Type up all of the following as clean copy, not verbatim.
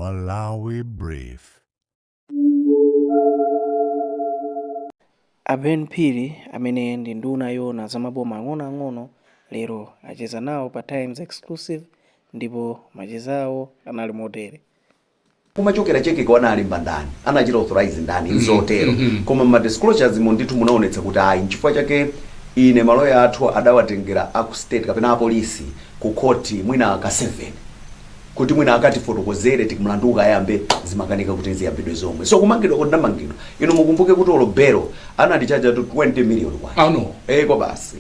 Malawi Brief. Ben Phiri amene ndi nduna yona za maboma ang'onoang'ono lero acheza nawo pa Times Exclusive ndipo machezawo anali motere. Kumachokera cheke kwa anali mbandani anachita authorize ndani nzotero koma ma disclosures ndithu munaonetsa kuti ayi nchifukwa chake ine maloya athu adawatengera aku state kapena apolisi ku court mwina ka 7 kuti mwina akati fotokozere tikumlanduka ayambe zimakanika kuti ziyambidwe zomwe so kumangidwa kuti ndamangidwa ino mukumbuke kuti olobero anatichaja to 20 million kwa no kwa basi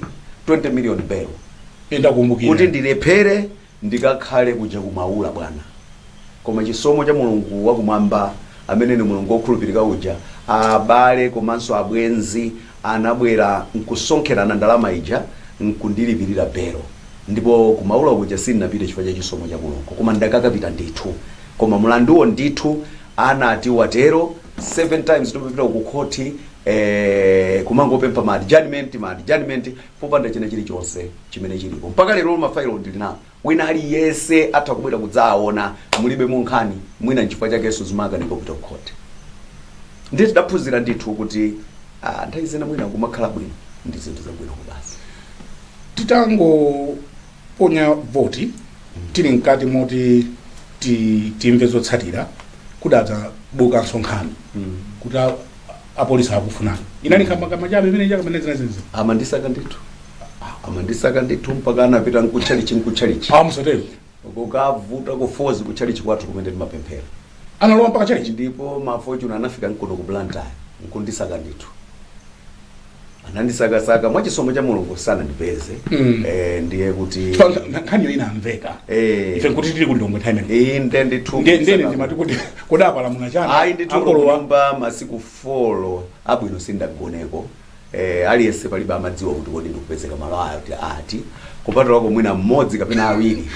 20 million bero enda kumbukira kuti ndilephere ndikakhale kuja kumaula bwana koma chisomo cha Mulungu wakumwamba amene ni Mulungu wokhulupirika uja abale komanso abwenzi anabwera nkusonkhera ndalama ija nkundilipirira bero ndipo kumaula kuja sinapite chifukwa cha chisomo cha Mulungu koma ndakakapita ndithu koma mlanduwo ndithu anati watero 7 times topita ku court kumangopempha ma adjournment popanda china chilichonse chimene chilipo mpaka lero mafailo ndilinawo wina aliyese atakubwera kudzaona mulibe munkhani mwina nchifukwa chakenso zimaka ndikopita ku court nditi daphunzira ndithu kuti nthawi zina mwina kumakhala bwino ndi zinthu zabwino kubasi titango ponya voti tili mkati moti timve zotsatira kudatsa buka nsonkhano kuti apolisi akufunana inani kama chabe imene chaka manezina zinzi amandisaka ndithu mpaka anapita nkuchalichi musatero kukavuta kufozi kuchalichi kwathu kumene ndimapemphera analowa mpaka chalichi ndipo mafortune anafika nkono ku Blantyre nkundisaka ndithu anandisaka mwachisomo cha Mulungu sana ndipeze ndiye kuti nkhaniyo inamveka ife nkuti tili kulilongwe time ndithu ndene ndimati kuti kodapa la munachana ayi ndithu kulomba masiku 4 abwino sindagoneko aliyese palibe amadziwa kuti kodi ndikupezeka malo ayo ati kupatula wako mwina mmodzi kapena awiri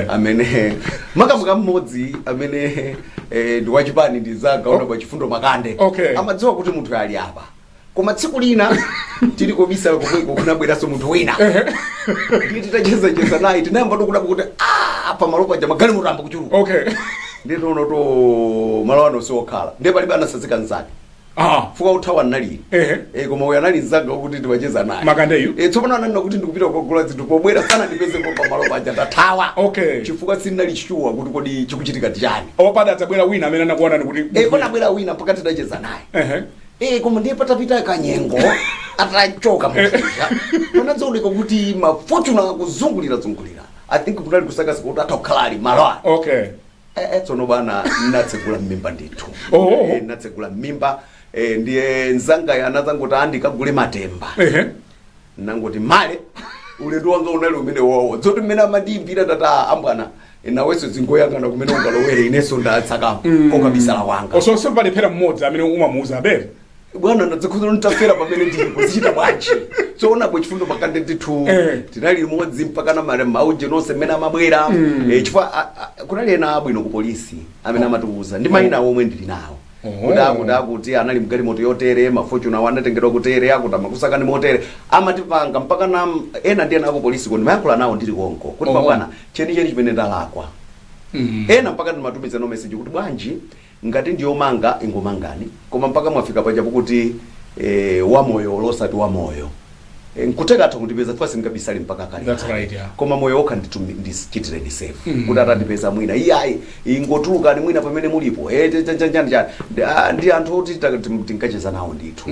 amene makamuka mmodzi amene ndi wachipani ndizagaona pa chifundo makande amadziwa kuti munthu ali apa koma tsiku lina tili kobisa komweko kunabweranso munthu wina ndi titacheza naye tinayamba tokuda kuti pa malo paja magali mutamba kuchuluka ndinono to malo ano siokhala ndiye palibe anasazika nzake fuka uthawa nalini koma uya nali nzanga kuti ndiwacheza naye makandeyo tsopano ananena kuti ndikupita kugula zinthu pobwera sana ndipeze pa malo paja tathawa chifukwa sinali sure kuti kodi chikuchitika tichani opada atabwera wina amene anakuona kuti pana bwera wina mpaka tidacheza naye koma ndiye patapita kanyengo atachoka muzija panadziwoneka kuti mafortune akuzungulira I think kunali kusakasa kuti atakhalali malwa tsono bana natsegula mmimba ndithu natsegula mmimba ndiye nzanga anazangoti andikagule matemba nangoti male ulendo wanga unali umene wawo dzoti mmene amandiyimbira tata ambwana naweso zingoyangana kumene ungalowere ineso ndatsaka kokabisala wanga so palephera mmodzi amene umamuuza abere bwana ndadzakhuza ntafera pamene ndipo zichita bwanji soona po chifundo makande ndithu tinali limodzi mpaka na mare mauje nonse mmene amabwera chifukwa kunali ena abwino ku polisi amene amatiuza ndi mayina omwe ndili nawo kuti anali mgali moto yotere mafortune wanatengedwa kutere akutama kusakani motere amatipanga mpaka na ena ndiye nako polisi kuti mayankhula nawo ndili konko kuti bwana cheni chimene ndalakwa ena mpaka ndimatumiza no message kuti bwanji ngati ndiyomanga ingomangani koma mpaka mwafika paja kuti wamoyo olosati wamoyo nkuteka atha kundipeza fasi ngabisali mpaka kale koma moyo okha ndichitire ndi safe kuti atandipeza mwina iyayi ingotuluka ni mwina pamene mulipo ndi anthu oti tinkacheza nawo ndithu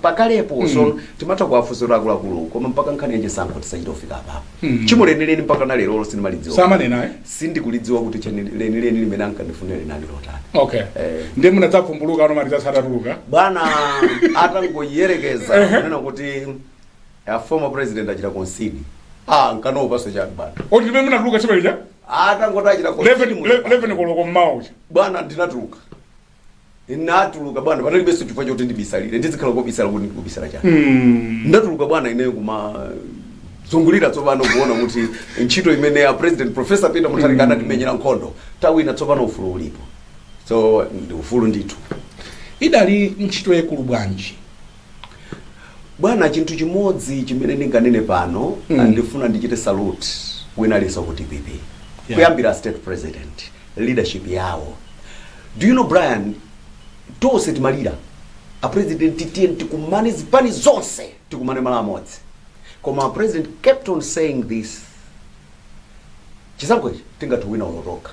pakalepo so timatha kuwafusira akuluakulu koma mpaka nkhani yachisankho tisachitofika apapo chimuleneleni mpaka na lero sinimalidziwa samanena sindikulidziwa kuti lenileni limene ankandifunira linali lotani ndiye munadzavumbuluka ano maliza satatuluka bwana atangoyerekeza kunena kuti former president achita concede nkanopa so chani bwana oti limene munatuluka chimeja atangoti achita concede 11 koloko mmawa bwana ndinatuluka bwana panalibe so chifukwa choti ndibisalire ndizikhala kubisala kuti ndikubisala chani ndatuluka bwana ineyo kuma zungulira tsopano kuona kuti ntchito imene ya president Professor Peter Mutharika anatimenyera nkhondo tawina tsopano ufulu ulipo so ndi ufulu ndithu idali ntchito yakulu bwanji bwana chinthu chimodzi chimene ndinganene pano ndifuna ndichite salute wina aliso kuti DPP kuyambira state president leadership yawo Do you know Brian, tose timalira a president tiye tikumane zipani zonse tikumane mala amodzi. Koma president kept on saying this. Chisankho tingatuwina olotoka.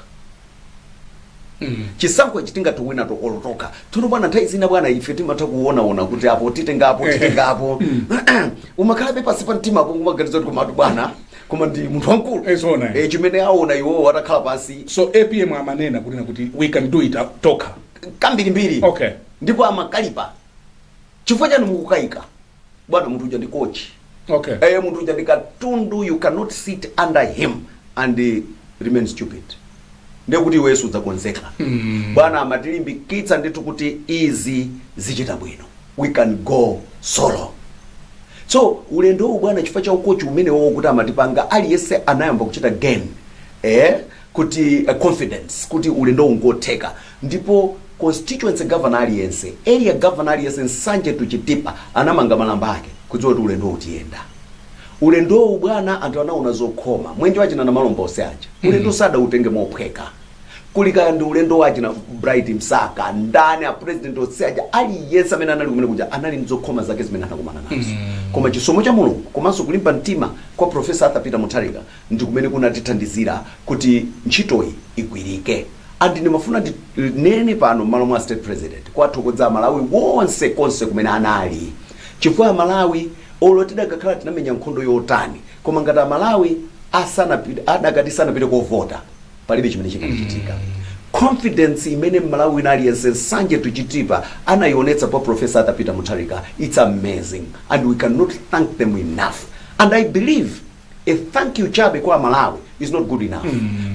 Chisankho tingatuwina to olotoka. Tuno bwana nthawi zina bwana ife timatha kuona kuti apo titengapo. Umakhala pe pasi pa mtima apo kumaganiza kuti komatu bwana koma ndi munthu wankulu. Chimene aona iwo watakhala pasi. So APM amanena kuti we can do it toka. Kambirimbiri. Okay. Ndipo amakalipa. Chifukwa chani mukukaika. Bwana munthu uja ndi coach. Okay. Munthu uja ndi katundu, you cannot sit under him and remain stupid. Ndekuti wesu udzakonzeka. Bwana amatilimbikitsa nditu kuti izi zichita bwino. We can go solo. So ulendo bwana chifukwa cha ukochi umene wao kuti amatipanga aliyese anayamba kuchita game. Kuti confidence, kuti ulendo ungotheka. Ndipo constituency governor aliyense, area governor aliyense nsanje tuchitipa anamanga malamba ake kudziwa kuti ulendo utiyenda. Ulendo bwana anthu anaona zokhoma. Mwenje wachina na malomba oseaja. Ulendo sada utenge mophweka. Kulika ndi ulendo wachina Bright Msaka ndani a president oseaja aliyense amene anali kumene kuja anali nzokhoma zake zimene anakumana nazo. Koma chisomo cha Mulungu komanso kulimba mtima kwa Professor Arthur Peter Mutharika ndi kumene kunatithandizira kuti ntchitoyi igwirike. Andi nimafuna nene pano malo mwa state president kwathokoza Malawi wonse konse kumene anali. Chifukwa Malawi olotida kakhala tinamenya nkhondo yotani koma ngati Malawi adakati sanapite kovota palibe chimene chinachitika. Confidence imene Malawi aliyense sanje tuchitipa anayionetsa pa Professor Arthur Peter Mutharika, it's amazing and we cannot thank them enough. And I believe a thank you chabe kwa Malawi is not good enough.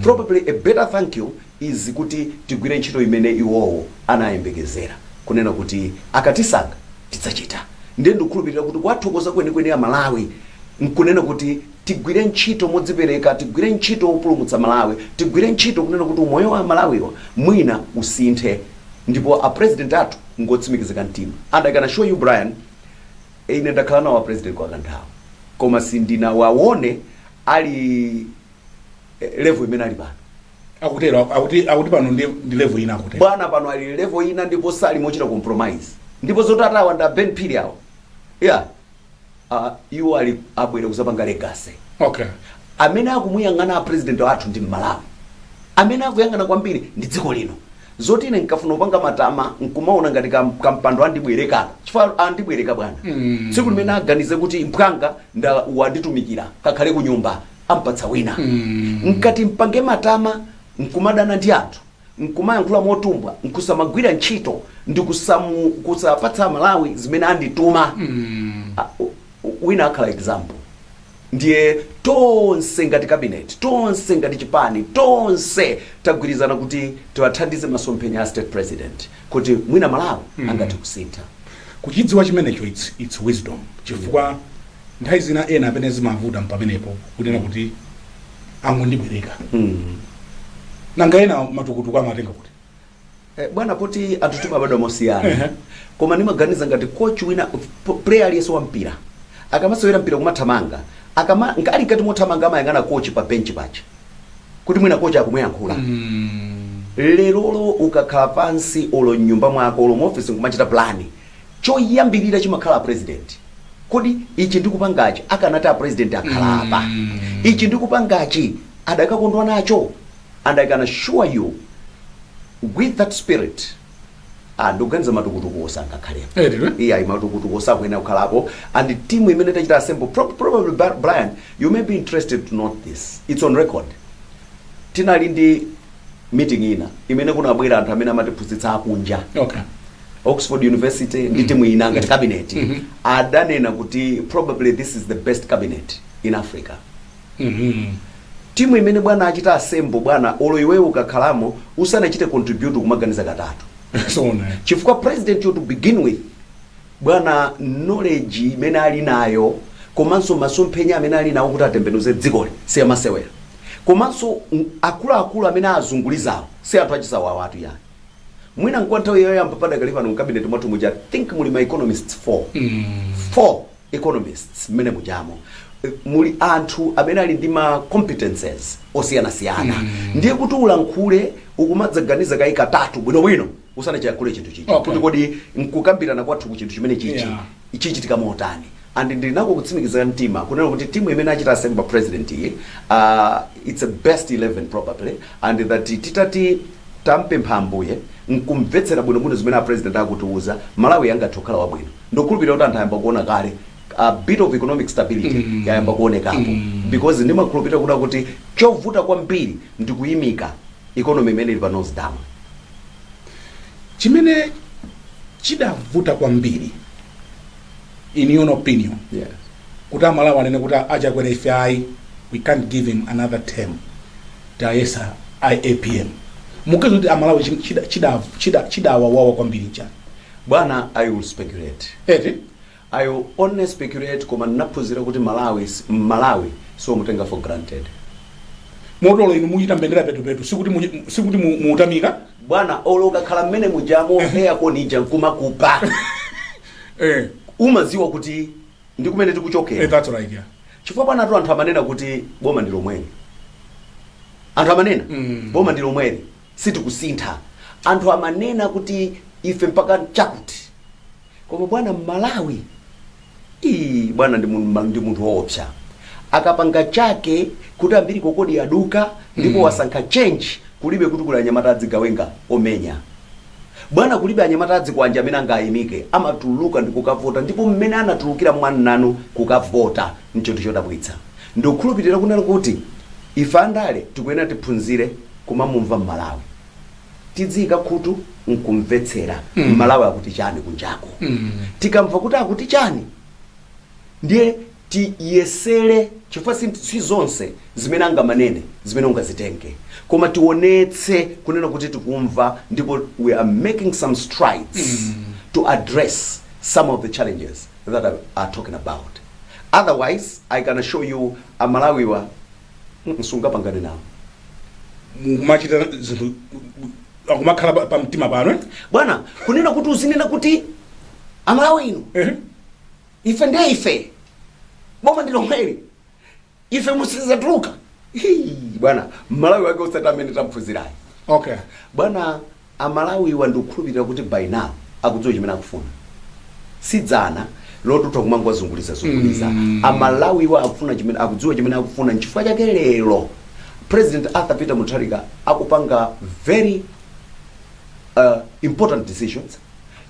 Probably a better thank you is kuti tigwire ntchito imene iwowo anayembekezera kunena kuti akatisanga tidzachita. Ndiye ndikhulupirira kuti kwathokoza kwenikweni ya Malawi nkunena kuti tigwire ntchito modzipereka, tigwire ntchito upulumutsa Malawi, tigwire ntchito kunena kuti umoyo wa Malawiwa mwina usinthe. Ndipo a president athu ngotsimikizika mtima. And I can assure you Brian, ine ndakhala nawo president kwa kanthawi koma sindina waone ali level imene ali pano. Akuti pano ndi level ina akutero. Bwana pano ali level ina ndipo sali mochita compromise. Ndipo zotatawa nda Ben Piriao. Yeah. You ali abwere kuzapanga legacy. Okay. Amene akumuyang'ana president wathu ndi Malawi. Amene akuyang'ana kwambiri ndi dziko lino. Zoti ine nkafuna upanga matama nkumaona ngati kampando andibwereka. Chifukwa andibwereka bwana. Tsiku limene aganize kuti mphanga nda wanditumikira kakhale ku nyumba ampatsa wina. Nkati mpange matama nkumadana ndi anthu. Nkumayankhula motumbwa, nkusamagwira ntchito, kusapatsa Malawi zimene andituma. Wina akhala example. Ndiye tonse ngati cabinet, tonse ngati chipani, tonse tagwirizana kuti tiwathandize masomphenya a state president kuti mwina Malawi angati kusintha. Kuchidziwa chimenecho it's wisdom. Chifukwa nthawi zina ena amene zimavuta mpamenepo kunena kuti angondibwereka. Nanga ena matukutuku amatenga kuti bwana poti anthu timabadwa mosiyana. Koma nimaganiza ngati coach wina player aliyense wa mpira akamasewera mpira kumathamanga ngati ngati mothamanga amayang'ana coach pa bench pacha kuti mwina coach akumuyankhula. Lerolo ukakhala pansi olo nyumba mwako olo mu office kumachita plani choyambirira chimakhala president. Kodi ichi ndikupangachi akanati a president akhala apa. Ichi ndikupangachi adakakondwa nacho. And I can assure you with that spirit ndoganiza matukutuku osanga khalepo. Yeah, matukutuku osakwena kukhalapo and the team imene tachita assemble probably Brian, you may be interested to note this. It's on record. Tinali ndi meeting ina imene kunabwera anthu amene amatiphunzitsa akunja. Okay. Oxford University ndi timu ina ngati cabinet. Adanena kuti probably this is the best cabinet in Africa. Timu imene bwana achita assemble bwana olo iwewe ukakhalamo usanachite contribute kumaganiza katatu. Chifukwa president yo to begin with bwana knowledge imene ali nayo komanso masomphenya amene ali nawo kuti atembenuze dzikoli siyamasewera. Komanso akulu amene azungulizawo si anthu achisawa watu yani. Mwina nkwanthawi yoyamba padakalipa no cabinet mwathu muja think muli ma economists 4 economists mene mujamo. Muli anthu amene ali ndi ma competences osiyana siyana. Ndiye kuti ulankhule ukumadzaganiza kai katatu bwino usana chakule chinthu chichi Okay. kuti kodi nkukambirana kwathu ku chinthu chimene chichi Yeah. chichitika motani and ndinako kutsimikiza mtima kunena kuti timu imene achita asemba president iyi it's a best 11 probably and that titati tampempha Ambuye nkumvetsera bwino zimene a president akutiuza Malawi yangathe kukhala wabwino ndokhulupirira kuti anthu ayamba kuona kale a bit of economic stability yayamba kuonekapo because ndimakhulupirira kuda kuti chovuta kwambiri ndikuyimika economy imene ili pa nose down. chimene chidavuta kwambiri in your opinion Yes. kuti Malawi anene kuti achakwera ife ayi we can't give him another term tayesa IAPM mukezo kuti Malawi chidawawawa kwambiri chani Bwana, I will speculate. eti I will only speculate koma naphunzira kuti Malawi so mutenga for granted. motolo inu muchita mbendera petupetu sikuti muutamika Bwana oloka khala mmene mujamo heya konija nkumakupa. Umaziwa kuti ndikumene tikuchokera. that's right yeah Chifukwa bwana anthu amanena kuti boma ndilo mwene. Anthu amanena boma ndilo mwene sitikusintha. Anthu amanena kuti ife mpaka chakuti. Koma bwana Malawi bwana ndi munthu woopsa. Akapanga chake kuti ambiri kokodi yaduka ndipo wasankha change kulibe kuti kula anyamata adzigawenga omenya. Bwana kulibe anyamata adzikwanja amene angayimike amatuluka ndikukavota ndipo mmene anatulukira mwananu kukavota nchinthu chodabwitsa. Ndokhulupirira kunena kuti ife andale tikuyenera tiphunzire kumamumva Malawi. Tidzika khutu nkumvetsera Malawi akuti chani kunjako. Tikamva kuti akuti chani ndiye tiyesere chifukwa si zonse zimene angamanene zimene ungazitenge koma tionetse kunena kuti tikumva ndipo we are making some strides to address some of the challenges that are talking about. Otherwise I can assure you Malawiwa msungapangane nawo. mumachita zinthu akumakhala pa mtima pano Bwana kunena kuti uzinena kuti Malawi inu ife ndiye ife boma ndilo mweli ife musizatuluka bwana Malawi wake usatamene tamphunzirayi. okay Bwana Malawi wandukhulupirira kuti by now akudziwa chimene akufuna sidzana lotuta kumangwa zunguliza Malawi wa akufuna chimene akudziwa chimene akufuna nchifukwa chake lero President Arthur Peter Mutharika akupanga very important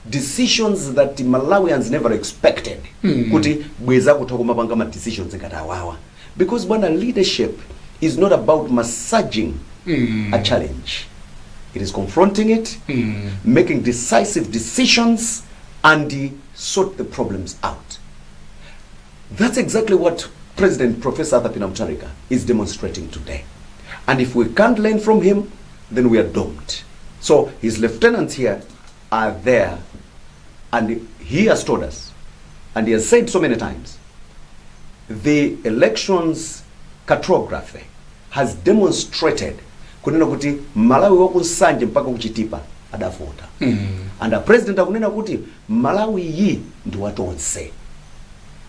decisions that Malawians never expected kuti bweza kutha kumapanga ma decisions ngati awawa because bwana leadership is not about massaging a challenge. It is confronting it, making decisive decisions and sort the problems out. That's exactly what President Professor Arthur Peter Mutharika is demonstrating today. And if we can't learn from him, then we are doomed. So his lieutenants here are there, and he has told us, and he has said so many times, the elections cartography has demonstrated kunena kuti Malawi wakunsanje mpaka kuchitipa adavota. And the president akunena kuti Malawi yi ndi watonse.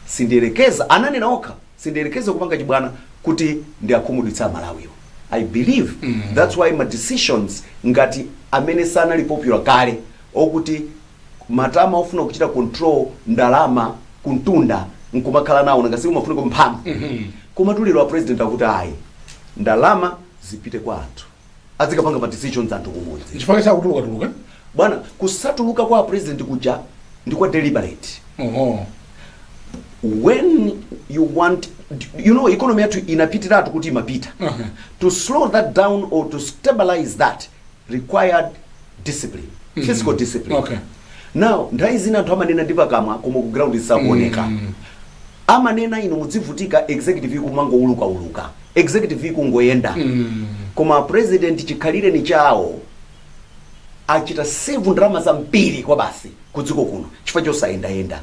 Sindirekeza ananena okha, sindirekeza kupanga chibwana kuti ndi akhumudwitsa Malawi. I believe that's why my decisions ngati amene sana li popular kale okuti matama ofuna kuchita control ndalama kuntunda nkumakhala nawo ngasi umafuna kumphamvu koma tuliro wa president akuti ayi ndalama zipite kwa anthu azikapanga ma decisions anthu kumudzi chifukwa cha kutuluka bwana kusatuluka kwa president kuja ndikwa deliberate. When you want, you know, economy yatu inapitiratu kuti imapita. To slow that down or to stabilize that required discipline, physical discipline. Okay. Now ndai zina anthu amanena ndipa kama koma ku ground isakuoneka. Amanena ino mudzivutika executive kumango uluka executive kungoyenda. Koma president chikhalire ni chawo achita save ndalama zambiri kwa basi kudziko kuno chifukwa chosayenda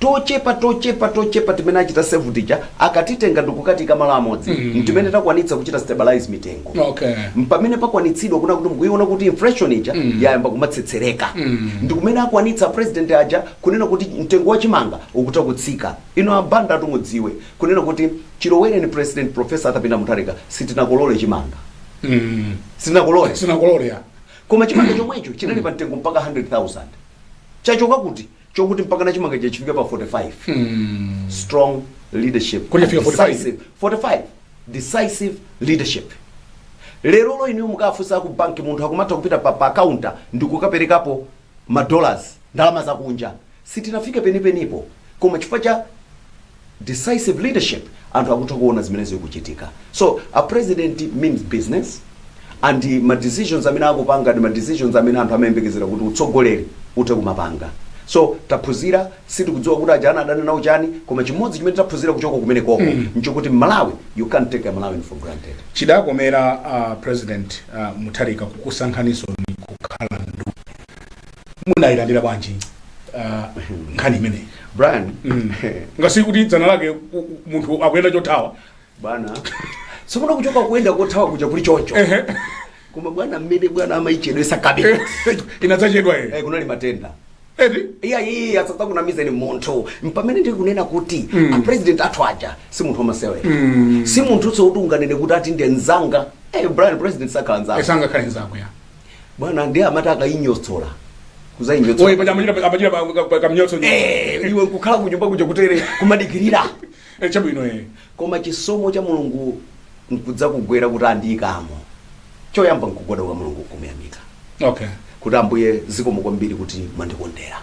tochepa timene achita save tija akatitenga ndikukatika malo amodzi timene takwanitsa kuchita stabilize mitengo. Okay. Mpamene pakwanitsidwa kuna kuti mukuiona kuti inflation ija yayamba kumatsetsereka ndikumene akwanitsa president aja kunena kuti mtengo wa chimanga ukuta kutsika ino abanda tumudziwe kunena kuti chilowere ni president Professor Arthur Peter Mutharika sitinakolole chimanga sinakolole koma chimanga chomwecho chinali pa mtengo mpaka 100,000 chachoka kuti chokuti mpaka na chimanga chifika pa 45 strong leadership decisive 45 decisive leadership. Lero lo inu mukafusa ku bank munthu akumata kupita pa counter ndikukaperekapo $, ndalama za kunja sitinafika penipenipo koma chifukwa cha decisive leadership anthu akutokuona zimene zikuchitika. So a president means business and ma decisions amene akupanga ndi ma decisions amene anthu amayembekezera kuti utsogoleri ute kumapanga. So taphunzira sitikudziwa kuti ajana adana nawo chani koma chimodzi chimene taphunzira kuchoka kumene koko nchokuti Malawi you can't take a Malawian for granted. Chidakomera president Mutharika kukusankhaniso ni kukhala ndu munayilandira bwanji nkhani imene Brian ngasi kuti dzana lake munthu akuyenda chothawa bana sikuona kuchoka kuenda kothawa kuja kuli chocho koma bwana mmene bwana amaichedwesa cabinet inadzachedwa kunali matenda edi atsatsa kunamiza ni munthu mpamene ndi kunena kuti a president athu aja si munthu omasewera si munthu so kuti unganene kuti ati ndi nzanga Brian president sakanza esanga khalenza ya bwana ndi amata akainyostola oye pajamajira kamnyotso iwe nkukhala kunyumba kuja kutere kumadikirira chabwino koma chisomo cha Mulungu nkudza kugwera kuti andiyikamo choyamba nkugwada kwa Mulungu kumuyamika kuti Ambuye zikomo kwambiri kuti mwandikondera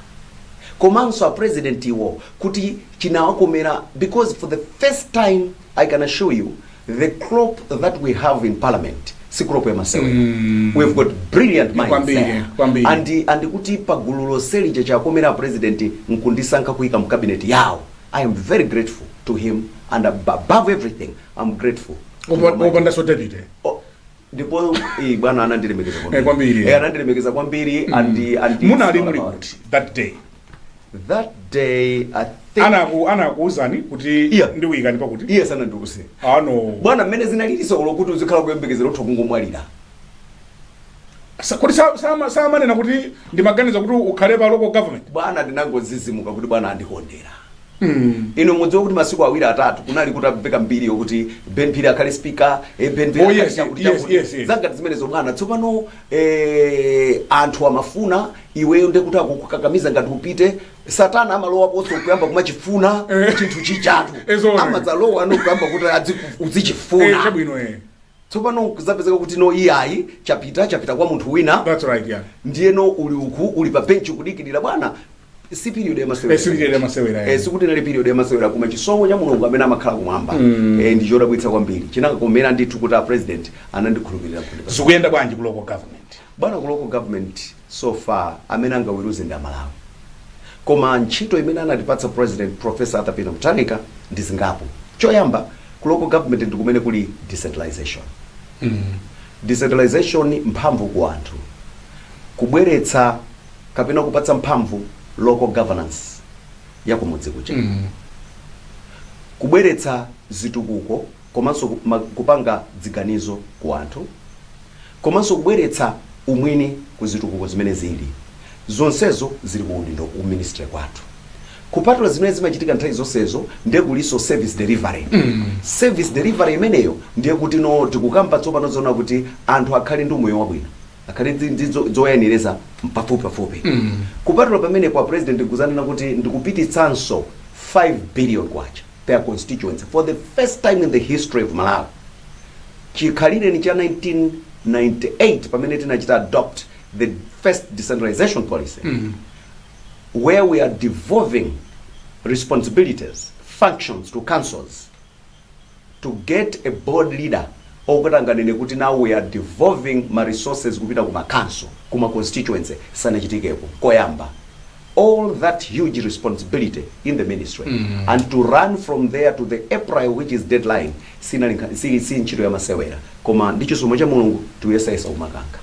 komanso a president iwo kuti chinawakomera because for the first time I can assure you the crop that we have in parliament si crop ya masewera we've got brilliant minds there and kuti pagulu lonseli chakomera president nkundisankha kuika mu cabinet yawo. I am very grateful to him and above everything I'm grateful opanda so David ndipo bwana anandilemekeza kwambiri anandilemekeza kwambiri and munali muri kuti that day I think anakuuzani kuti ndiwikani pakuti yes anandiuse bwana mmene zinaliliso lokuti uzikhala kuyembekezera utho kungomwalira kuti samanena kuti ndimaganiza kuti ukhale pa local government bwana ndinangozizimuka kuti bwana andikondera ino mudziwa kuti masiku awiri atatu kunali kuti abveka mbiri yokuti Ben Phiri akhale speaker Ben Phiri zanga zimenezo bwana tsopano anthu amafuna iweyo ndekuti akukakamiza ngati upite satana amalowa poso kuyamba kumachifuna chinthu chichatu amadzalowa anokuyamba kuti uzichifuna chabwino tsopano kuzapezeka kuti no iyayi chapita kwa munthu wina that's right ndiyeno uli pa bench kudikirira bwana si period ya masewera sikuti nali period ya masewera kuma chisomo cha Mulungu amene amakhala kumwamba ndi chodabwitsa kwambiri chinakakomera ndithu kuti a president anandikhulupirira kuti zikuyenda bwanji ku local government bwana ku local government so far amene angaweruze ndi Malawi koma ntchito imene anatipatsa president Professor Arthur Peter Mutharika ndi zingapo. Choyamba ku local government ndi kumene kuli decentralization decentralization mphamvu ku anthu kubweretsa kapena kupatsa mphamvu local governance ya kumudzi kucha kubweretsa zitukuko komanso kupanga dziganizo ku anthu komanso kubweretsa umwini ku zitukuko zimene zili zonsezo zili ku udindo ku ministry kwathu kupatula zimene zimachitika nthawi zonsezo ndiye kuliso service delivery service delivery imeneyo ndiye kuti no tikukamba tsopano zona kuti anthu akhale ndi moyo wabwino akhale zoyenereza pafupi kupatula pamene kwa president kuzanena kuti ndikupititsanso 5 billion kwacha per constituency for the first time in the history of Malawi. Chikhalire ni cha 1998 pamene tinachita adopt the first decentralization policy where we are devolving responsibilities, functions to councils to get a board leader. Okutanganene kuti now we are devolving my resources kupita kuma council, kuma constituency sanachitikepo koyamba. All that huge responsibility in the ministry and to run from there to the April which is deadline si ntchito ya masewera koma ndicho chisomo cha Mulungu tuyesayesa umakanga.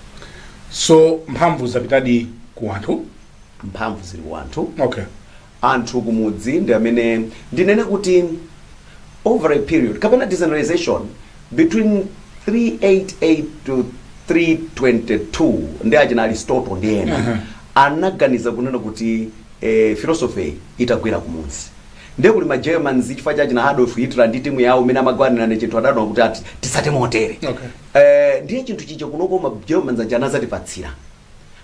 So mphamvu zapitadi ku anthu mphamvu zili ku anthu anthu kumudzi ndi amene ndinene kuti over a period kapena decentralization between 388 to 322 ndi achina Aristotle ndiye anaganiza kunena kuti philosophy itagwera kumudzi ndiye kuli ma Germans chifukwa chachi na Adolf Hitler ndi timu yawo imene amagwanira ndi chinthu adadwa kuti ati tisate motere. Ndiye chinthu chicho kunoko ma Germans anazatipatsira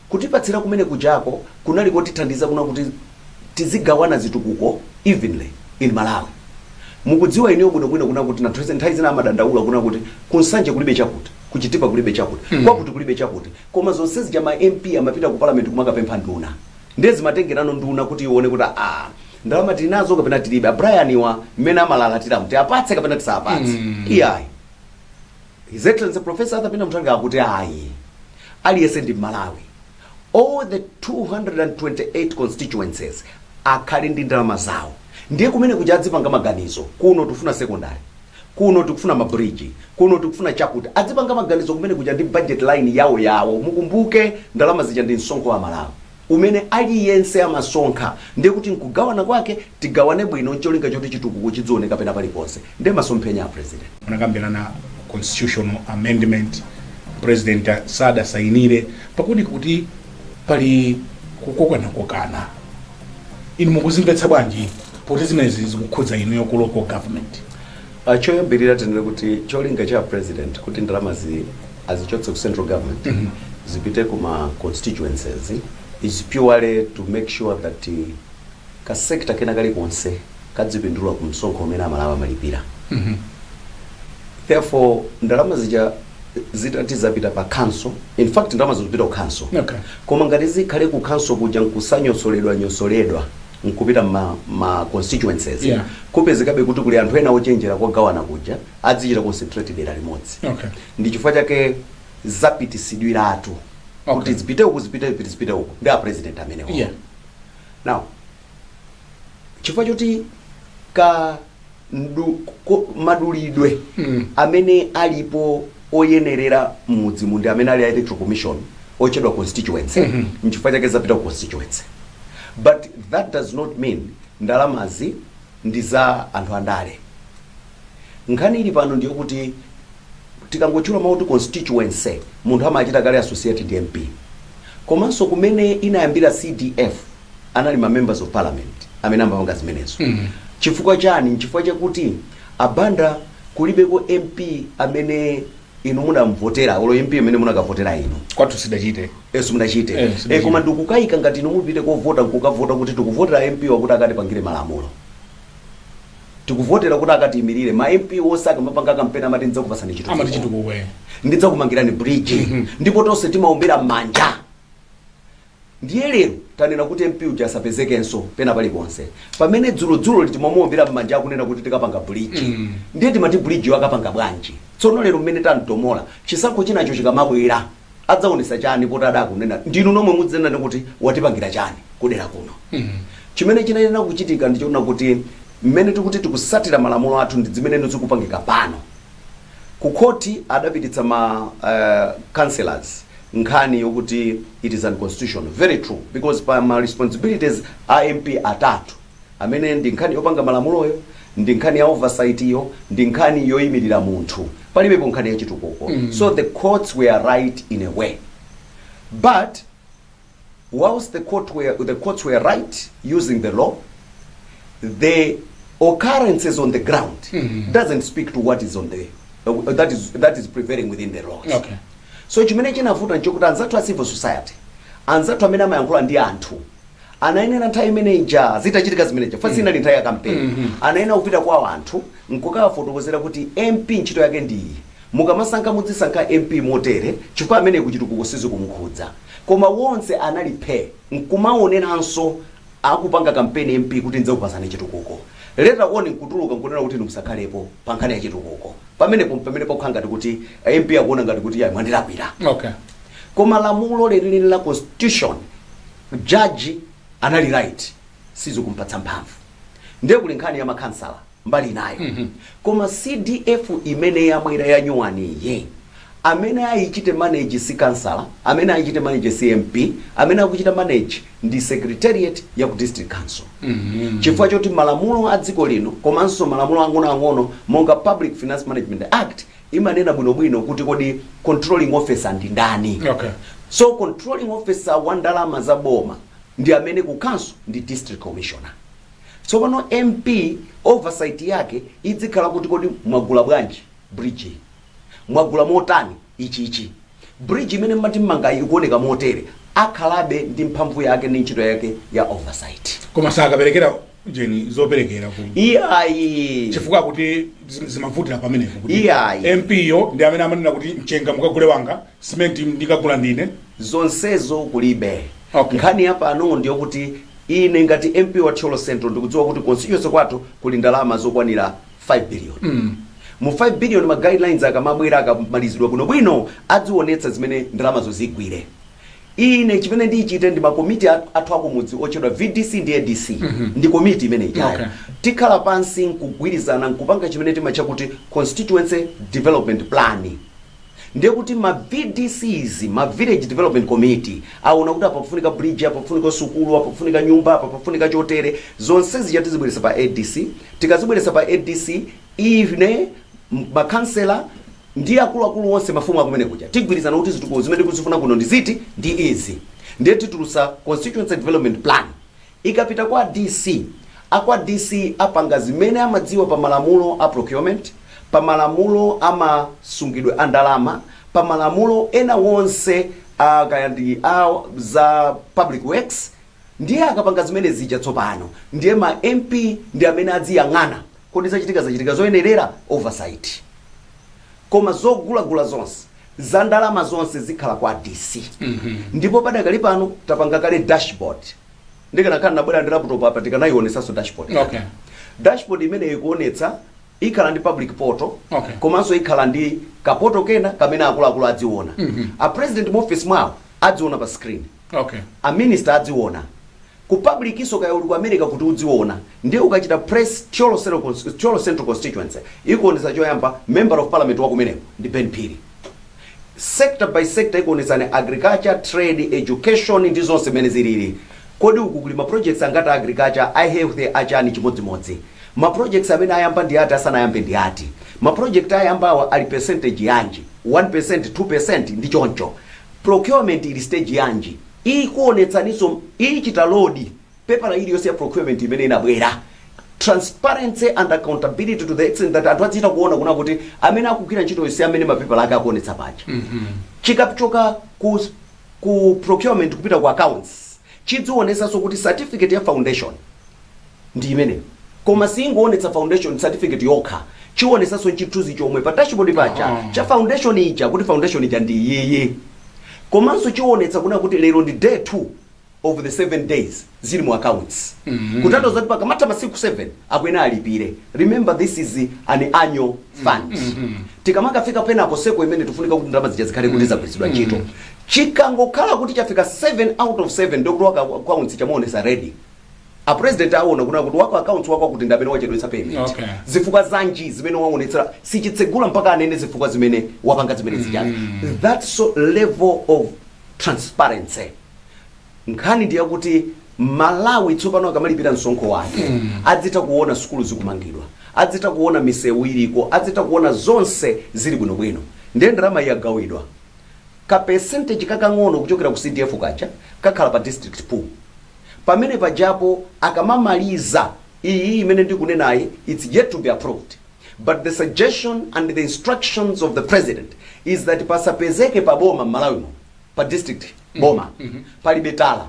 kutipatsira kumene kujako kunali kotithandiza kuna kuti tizigawana zitukuko evenly in Malawi. Mukudziwa ineyo bwino kuna kuti na nthawi zina amadandaula kuna kuti kunsanje kulibe chakuti, kuchitipa kulibe chakuti, kwakuti kulibe chakuti. Koma zonsezi ja ma MP amapita ku parliament kumakapempha nduna. Ndezi matengerano nduna kuti ione kuti ndalama tinazo kapena tilibe. Brian wa mmene amalalatira mti apatse kapena tisapatse. Iyayi. His Excellency Professor Arthur Mutharika akuti ayi. Aliyese ndi Malawi. All the 228 constituencies akhali ndi ndalama zawo. Ndiye kumene kujadzipanga maganizo. Kuno tufuna secondary. Kuno tikufuna mabridge. Kuno tikufuna chakuti. Adzipanga maganizo kumene kuja ndi budget line yawo. Mukumbuke ndalama zija ndi msonkho wa Malawi. Umene aliyense amasonkha ndiye kuti nkugawana kwake tigawane bwino ncholinga choti chitukuko chizioneka pena paliponse. Ndiye masomphenya a president. Anakambirana constitutional amendment president sada sainire pakuti kuti pali kukokana inu mukuzimvetsa bwanji poti zimenezi zikukhudza inu yo ku local government. Choyambirira tendere kuti cholinga cha president kuti ndalama azichotse ku central government zipite kuma constituencies is purely to make sure that ka sector kena kali konse kadzipindula ku msonkho umene Amalawi amalipira. Therefore ndalama zitati zapita pa council. In fact ndalama zipita ku council. Koma ngati zikhale ku council kuja nkusanyosoledwa nkupita ma constituencies. Kupezekabe kuti kuli anthu ena ochenjera kugawana kuja adzichita concentrate dera limodzi. Ndi chifukwa chake zapitisidwiratu kuti zipite uku ndi a president amene. Now chifukwa choti ka madulidwe amene alipo oyenerera mudzi mundi amene ali electoral commission ochedwa constituency nchifukwa chake zapita ku constituency. But that does not mean ndalamazi ndi za anthu andale. Nkhani ili pano ndiyo kuti tikangochula mauti constituency munthu amachita kale associated MP. Komanso kumene inayambira CDF anali ma members of parliament amene amapanga zimenezo. Chifukwa chani? Chifukwa chakuti abanda kulibeko MP amene inu munamvotera olo MP amene munakavotera inu kwathu sidachite mudachite koma ndikukayika ngati inu mupite kovota nkukavota kuti tikuvotera MP wakuti akati pangire malamulo, tikuvotera kuti akati imirire ma MP osaka mapanga kampeni amati ndidzakupasani chitukuko ndidzakumangirani bridge ndipo tonse timaombera manja. Ndiye lero tanena kuti MP uja asapezekenso pena paliponse pamene dzulo litimamuombera manja akunena kuti tikapanga bridge. Ndiye timati bridge wakapanga bwanji. Tsono lero mmene tantomola chisankho chinacho chikamabwera adzaonesa chani poti adakunena ndinu nomwe mudzena kuti watipangira chani kudera kuno. Chimene chinayena kuchitika ndichoona kuti mmene tikuti tikusatira malamulo athu ndi zimene zikupangika pano. Ku koti adapititsa ma councillors nkhani yokuti it is unconstitutional. Very true, because by my responsibilities MP atatu amene ndi nkhani yopanga malamuloyo, ndi nkhani ya oversight yo, ndi nkhani yoyimirira munthu, palibepo nkhani ya chitukuko. So the courts were right in a way, but whilst the courts were right using the law, the occurrences on the ground doesn't speak to what is on the that is prevailing within the laws. So chimene chinavuta nchokuti anzathu a civil society, anzathu amene amayankhula ndi anthu anayenera nthawi imene ija zitachitika zimeneja fasi inali nthawi ya campaign. Anayenera kupita kwa anthu nkukawafotokozera kuti MP ntchito yake ndi iyi, mukamasankha mudzisankha MP motere chifukwa amene kuchitukuko sizikumkhudza. Koma wonse anali phe nkumaoneranso akupanga campaign MP kuti ndidzakupasani chitukuko. Later on nkutuluka nkunena kuti musakhalepo pa nkhani ya chitukuko. Pamene pokhala ngati kuti MP akuona ngati kuti ya mwandilakwira. Koma lamulo lilili la constitution judge anali right sizikumpatsa mphamvu. Ndiye kuli nkhani ya makhansala mbali nayo. Koma CDF imene yamwera ya nyuwani ye amene ayichite manage si councillor, amene ayichite manage CMP, amene akuchita manage ndi secretariat ya ku district council. Chifukwa choti malamulo a dziko lino komanso malamulo ang'ono monga Public Finance Management Act imanena bwinobwino kuti kodi controlling officer ndi ndani. So controlling officer wa ndalama za boma ndi amene ku council ndi district commissioner. tsopano MP oversight yake idzikhala kuti kodi mwagula bwanji bridge, mwagula motani ichi bridge imene mmati mmanga ikuoneka motere, akhalabe ndi mphamvu yake ndi ntchito yake ya oversight. Koma sakaperekera jeni zoperekera ku iyayi chifukwa kuti zimavutira pamenepo kuti iyayi MP yo ndi amene amanena kuti mchenga mukagule wanga, cement ndikagula ndine, zonsezo kulibe. Okay. Nkhani yapano ndiyo kuti ine ngati MP wa Tcholo Central ndikudziwa kuti constituency kwathu kuli ndalama zokwanira 5 billion. Mu 5 billion ma guidelines akamabwera akamalizidwa bwino adzionetsa zimene ndalama zozigwire. Ine chimene ndichite ndi makomiti athu akumudzi ochedwa VDC ndi ADC. Ndi komiti imene ijayo. Okay. Tikhala pansi nkugwirizana nkupanga chimene timacha kuti constituency development plan. Ndiye kuti ma VDCs, ma village development committee, aona kuti apa pafunika bridge, apa pafunika sukulu, apa pafunika nyumba, apa pafunika chotere, zonse zijatizibweresa pa ADC. Tikazibweresa pa ADC, ine makansela ndi akulu wonse mafumu akumene kuja tigwirizana kuti zituko zimene kuzifuna kuno ndi ziti ndi izi. Ndiye titulusa constituency development plan ikapita kwa DC, akwa DC apanga zimene amadziwa pa malamulo a procurement, pa malamulo amasungidwe andalama, pa malamulo ena wonse kayandi za public works. Ndiye akapanga zimene zija tsopano ndiye ma MP ndi amene adziyang'ana kodi zachitika zoyenerera oversight. Koma zogulagula zonse za ndalama zonse zikhala kwa DC. Ndipo padakali pano tapanga kale dashboard. Ndikanakhala nabwera ndi laptop apa tikanayionesanso dashboard. Okay. Dashboard imene ikuonetsa ikhala ndi public portal. Okay. Komanso ikhala ndi kapoto kena kamene akuluakulu adziona. A president mu office mwawo adziona pa screen. Okay. A minister adziona. Ku public iso kaya uli ku America kuti udziona. Ndiye ukachita press Tcholo Central constituency ikuonesa choyamba member of parliament wakumeneko ndi Ben Phiri. Sector by sector ikuonesa agriculture, trade, education ndi zonse mene zilili. Kodi uku kuli ma projects angata agriculture, health achani chimodzimodzi. Ma projects amene ayamba ndi ati asanayambe ndi ati. Ma project ayambawa ali percentage yanji, 1%, 2% ndi choncho. Procurement ili stage yanji. Ikuonetsaniso ichita load paper ili yose ya procurement imene inabwera. Transparency and accountability to the extent that anthu adzita kuona kuna kuti amene akugwira ntchito yonse amene mapepa ake akuonetsa paja. Chikapichoka ku procurement kupita ku accounts chidzionesa so kuti certificate ya foundation ndi imene. Koma singoonetsa foundation certificate yokha, chionesa so chituzi chomwe pa dashboard paja cha foundation ija kuti foundation ija ndi yeye. Komanso chionetsa kuna kuti lero ndi day 2 of the 7 days zili mu accounts. Kutando zoti pakamata masiku 7 akwena alipire. Remember this is an annual fund. Tikamaka fika penapo seko imene tufunika kuti ndalama zija zikhale kuti zagwiritsidwa ntchito. Chikangokhala kuti chafika 7 out of 7 ndikuti waka accounts chamuonesa ready. A president aona kuna kuti wako accounts wako kuti ndamene wachedwetsa payment. Okay. Zifukwa zanji zimene waonetsera sichitsegula mpaka anene zifukwa zimene wapanga zimene zijana. That so level of transparency. Nkhani ndiye kuti Malawi tsopano akamalipira msonkho wake adzita kuona skulu zikumangidwa, adzita kuona misewu iliko, adzita kuona zonse zili bwinobwino. Ndiye ndalama yagawidwa ka percentage kakang'ono kuchokera ku CDF kacha kakhala pa district pool. Pamene pajapo akamamaliza iyi imene ndikunenayi, it's yet to be approved, but the suggestion and the instructions of the president is that pasapezeke pa boma Malawi pa district boma pali betala.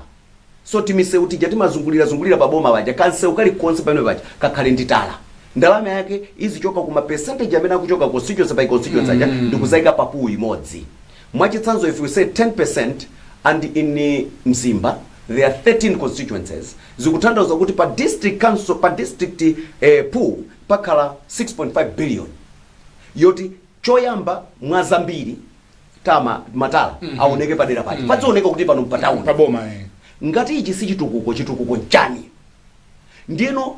So timiseu tija timazungulira pa boma baja kanseu kali konse pamene baja kakhale nditala. Ndalama yake izichoka kuma percentage amene akuchoka constituency by constituency aja ndikuzaika pa pool imodzi. Mwachitsanzo if we say 10% and in Mzimba there are 13 constituencies, zikutanthauza kuti pa district council pa district pool pakhala 6.5 billion. Yoti choyamba mwazambiri tama matala aoneke padera pake. Padzioneka kuti pano mpatauni pa boma ngati ichi si chitukuko njani. Ndiyeno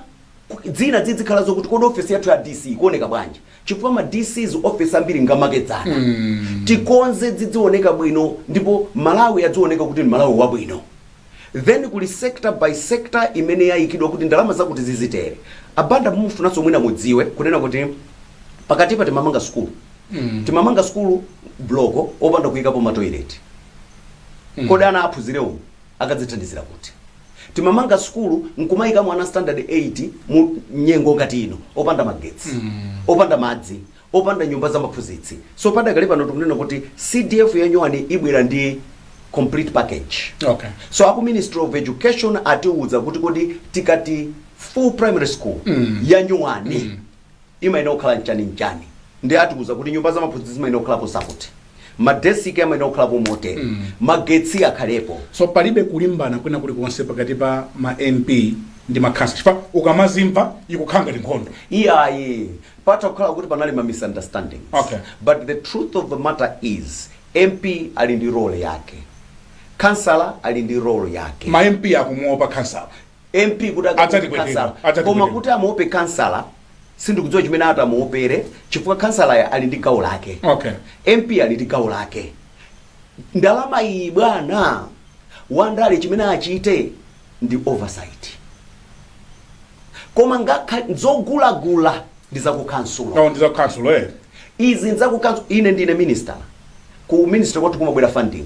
dzina dzikhala zokuti kodi office yathu ya DC kuoneka bwanji. Chifukwa ma DC's office ambiri ngamakedzana. Tikonze dzioneka bwino ndipo Malawi adzioneka kuti Malawi wabwino. Then kuli sector by sector imene yayikidwa kuti ndalama zakuti zizitere. Abanda mumufunanso mwina mudziwe kunena kuti pakati pa timamanga school. Timamanga school bloko opanda kuyikapo ma toilet. Kodi ana aphunzire umu akadzithandizira kuti. timamanga skulu nkumayika mwana standard 8 mu nyengo ngati ino opanda magetsi opanda madzi opanda nyumba za maphunzitsi. So padakali pano tikunena kuti CDF ya Nyuwani ibwera ndi complete package. Okay. So aku Ministry of Education atiuza kuti kodi tikati full primary school ya Nyuwani imaina okhala nchani ndi atiuza kuti nyumba za maphunzitsi imaina okhalapo sakuti madesiki imaina okhalapo mote magetsi akhalepo. So palibe kulimbana kwena kuli konse pakati pa ma MP ndi makhansa chifukwa ukamazimva ikukhanga nkhondo. Iyayi patakhala kuti panali ma misunderstandings. Okay. But the truth of the matter is MP ali ndi role yake, councillor ali ndi role yake. Ma MP akumuopa councillor. MP kuti councillor koma kuti amuope councillor sindikudziwa chimene atamuopere chifukwa councillor ali ndi gawo lake. Okay. MP ali ndi gawo lake. Ndalama iyi bwana wandale chimene achite ndi oversight. Koma ngakha nzogulagula ndizakukansulo. No, ndizakukansulo izi nzakukansulo. Ine ndine minister ku ministry kwathu kumabwera funding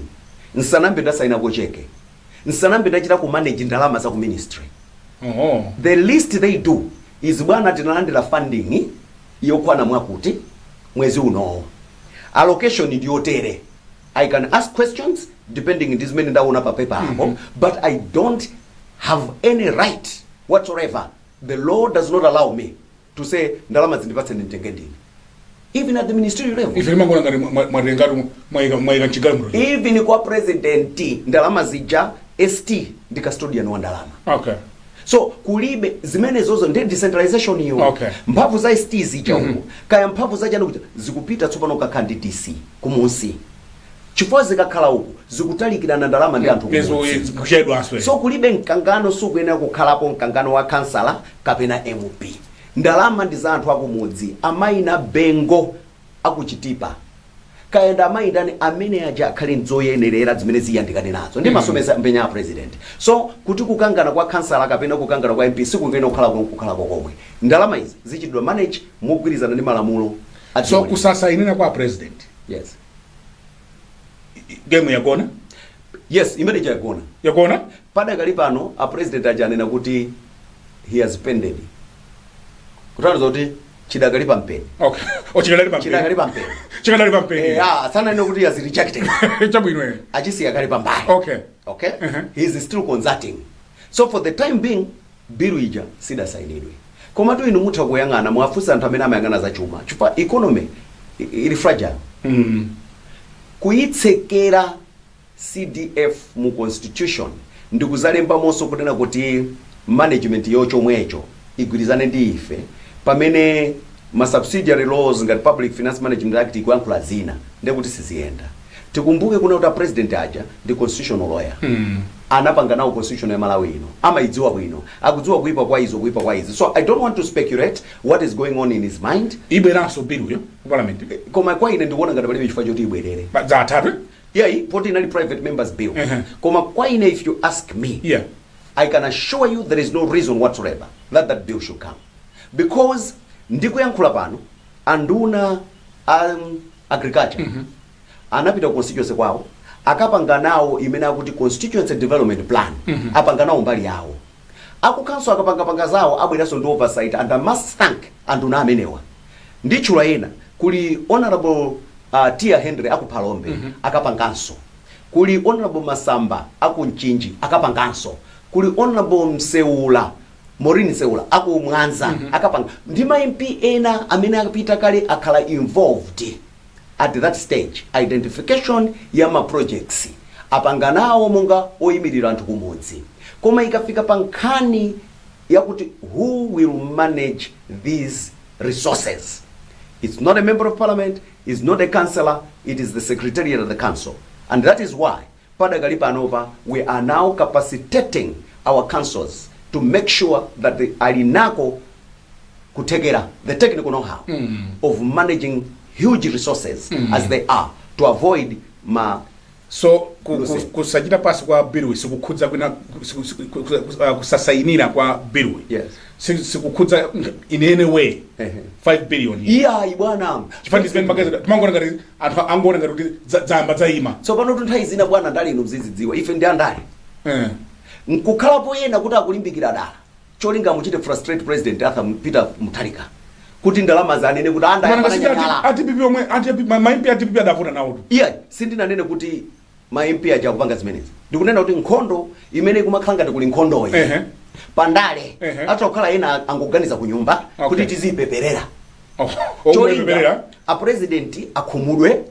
nsanambe ndasaina ko cheke nsanambe ndachita ku manage ndalama za ku ministry. The least they do is bwana tinalandira funding yokwana mwakuti mwezi uno allocation ndiyotere. I can ask questions depending this many ndaona pa paper hapo but I don't have any right whatsoever. The law does not allow me to say ndalama zindipatse nditengeni. Even at the ministerial level. If you ngati mwarengaro mwaika chigamulo. Even kwa president ndalama zija ST ndi custodian wa ndalama. Okay. So kulibe zimene zozo ndi decentralization hiyo. Okay. Mphamvu za ST zija huko. Kaya mphamvu za jana zikupita tsopano ka candidate kumunsi. Chifukwa zikakhala huko zikutalikirana ndalama ndi anthu kumunsi. So kulibe mkangano sukuyenera kukhalapo mkangano wa councillor kapena MP. Ndalama ndi za anthu akumudzi amaina bengo akuchitipa kayenda amaindani amene aja akhali nzoyenerera zimene ziyandikane nazo ndi masomesa mpenya president. So kuti kukangana kwa councillor kapena kukangana kwa MP sikungena kukhala komwe. Ndalama izi zichidwa manage mogwirizana ndi malamulo. So kusasa inena kwa president. Yes. Game yakona? Yes, imene yakona. Yakona? Padakali pano a president ajanena kuti he has pended. Kutano zoti chidakali pampeni. Okay. O chidakali pampeni. Chidakali pampeni. Chidakali pampeni. Sana ino kuti has rejected. Chabwino. Achisi yakali pambai. Okay. Okay? He is still consulting. So for the time being bill ija sida sainidwe. Koma tu inu mutha kuyangana mwafusa anthu amene amayangana za chuma. Chifukwa economy ili fragile. Kuitsekera CDF mu constitution ndikuzalemba monso kunena kuti management yochomwecho igwirizane ndi ife pamene ma subsidiary laws ngati Public Finance Management Act ikuyankhula zina ndekuti siziyenda. Tikumbuke kuna kuti president aja ndi constitutional lawyer. Anapanga nawo constitution ya Malawi ino amaidziwa bwino akudziwa kuipa kwa izo. So I don't want to speculate what is going on in his mind. Ibweranso bill yo parliament. Koma kwa ine ndikuona ngati palibe chifukwa choti ibwerere. Za atatu? Yeah, poti inali private members bill. Koma kwa ine if you ask me, yeah, I can assure you there is no reason whatsoever that bill should come. Because ndikuyankhula pano anduna agriculture anapita constituency kwawo akapanga nawo imene akuti constituency development plan apanga nawo mbali yawo akukanso akapanga zawo abweranso ndi oversight and I must thank anduna amenewa ndichula ena kuli honorable Tia Henry akuphalombe akapanganso kuli honorable Masamba akunchinji akapanganso kuli honorable Mseula Morini Seula akumwanza akapanga ndi ma MP ena amene akapita kale akhala involved at that stage identification ya ma projects apanga nawo monga oyimirira anthu kumudzi. Koma ikafika pa nkhani yakuti who will manage these resources, it's not a member of parliament, it's not a councillor, it is the secretariat of the council. And that is why padakali panova we are now capacitating our councils to make sure that the alinako kutegera the technical know-how of managing huge resources as they are to avoid ma. So kusajira pasi kwa bill sikukhudza kwina kusasainira kwa bill. Yes. Sikukhudza in any way 5 billion. Yeah, bwana. Chifandi spend magazi tumangona ngati anthu angona ngati zamba zaima. So pano tunthai zina bwana ndali ino mzidzidziwa ife ndi andali. nkukhalapo yena kuti akulimbikira dala cholinga muchite frustrate president Arthur Peter Mutharika kuti ndalama zanene kuti atipipi omwe maimpi atipipi adavota nawo tu iya sindinanene kuti maimpi aja kupanga zimenezi ndikunena kuti nkhondo imene kumakhala ngati kuli nkhondoyi pandale atokhala ena angoganiza ku nyumba kuti tizipeperera cholinga a president akhumudwe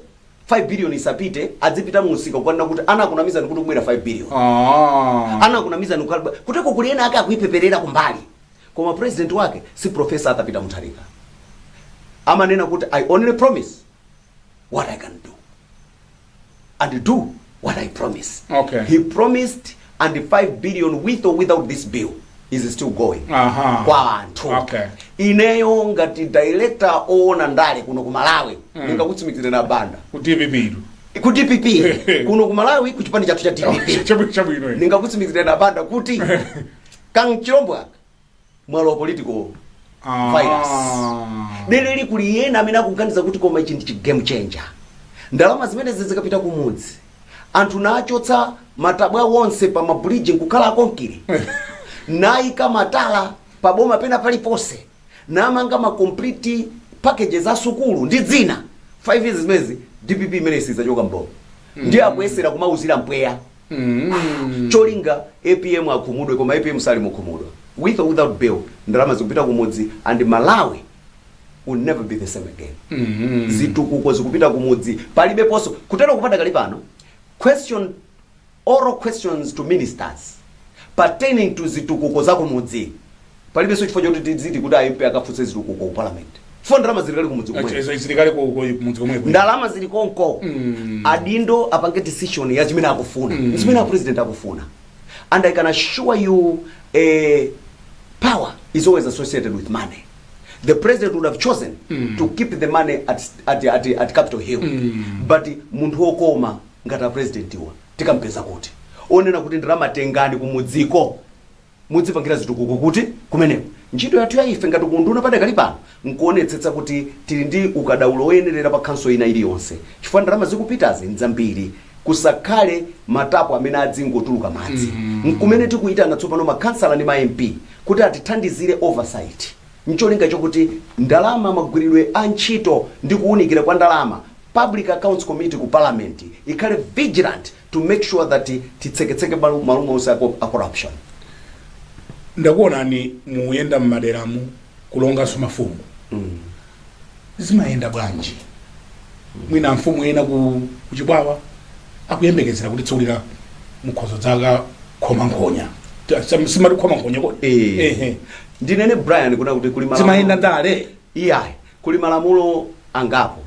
5 billion isapite adzipita musika kwanena kuti anakunamiza kuti kubwera 5 billion anakunamiza kuteko kuli ena aka akuipeperera kumbali koma president wake si Professor Arthur Peter Mutharika amanena kuti I only promise what I can do and do what I promise. He promised and the 5 billion with or without this bill is still going. Kwa anthu. Ineyo ngati director ona ndale kuno ku Malawi ngakutsimikizira na banda ku TPP ku TPP kuno ku Malawi ku chipani chathu cha TPP chabwino ningakutsimikizira na banda kuti Kang Chilombo mwalo political virus deleli kuli yena amene akuganiza kuti koma ichi ndi game changer ndalama zimene zikapita ku mudzi anthu nachotsa matabwa wonse pa mabridge nkukhala konkire naika matala pa boma pena palipose namanga ma complete packages za sukulu ndi dzina 5 years zimezi DPP imene sizachoka mbombo ndiye akuyesera kumauzira mpweya cholinga APM akhumudwe koma APM sali mukhumudwa with or without bill ndalama zikupita kumudzi and Malawi will never be the same again. Zitukuko zikupita kumudzi palibe poso kutero kupata kali pano oral questions to ministers pertaining to zitukuko za kumudzi palibe so chifo choti tiziti kuti ayimpe akafutse zitukuko ku parliament fo ndalama zilikali kumudzi komwe zilikali kumudzi komwe ndalama zili konko adindo apange decision ya chimene akufuna chimene president akufuna and I can assure you power is always associated with money. The president would have chosen to keep the money at Capitol Hill. But muntu okoma ngata president iwa tikampeza kuti onena kuti ndalama tengani kumudziko mudzipangira zitukuko kuti kumeneko ntchito yathu ya ife ngati kunduna pade kali pano nkuonetsetsa kuti tili ndi ukadaulo oyenerera pa council ina iliyonse chifukwa ndalama zikupitazi nzambiri kusakhale matapo amene adzingotuluka madzi nkumene tikuitana tsopano makansala ndi ma MP kuti atithandizire oversight ncholinga chokuti ndalama magwiridwe a ntchito ndi kuunikira kwa ndalama Public Accounts Committee ku parliament ikhale vigilant to make sure that titseketseke malumo onse a corruption. Ndakuonani muyenda mmaderamu kulonga so mafumu zimayenda bwanji mwina mfumu ena ku Chibwawa akuyembekezera kuti tsulira mukhozo dzaka khoma nkhonya simati khoma nkhonya ko ndinene Brian kuna kuti kuli malamulo zimayenda ndale kuli malamulo angapo